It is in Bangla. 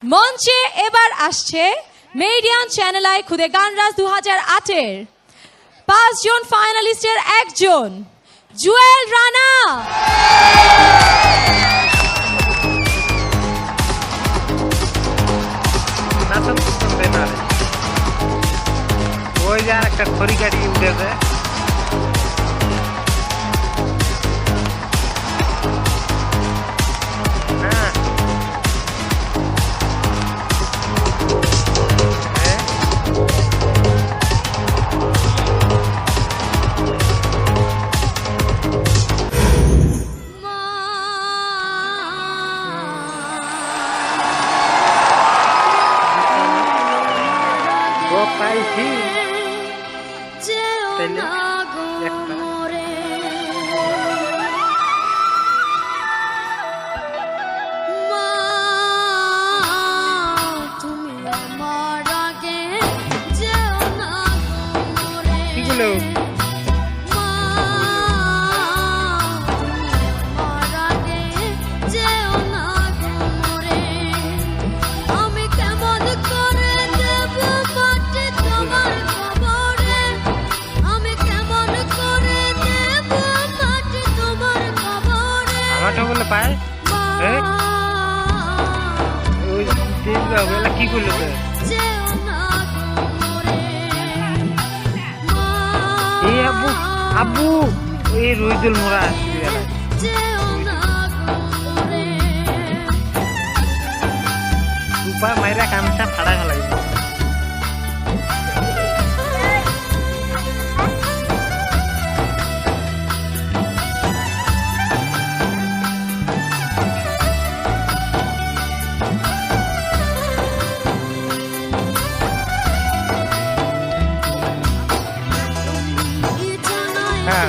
মঞ্চে এবার আসছে মিডিয়ান চ্যানেল আই খুদে গানরাজ 2008-এর 5 জন ফাইনালিস্টের একজন জুয়েল রানা। ওই যে একটা খড়ি গাড়ি উঠেছে পাইছি কিগুলো বলে পায় কি করলো আব্বু আব্বু এই রইদুল মোড়া সুপার মাইরা কামটা ফাড়া লাগবে হ্যাঁ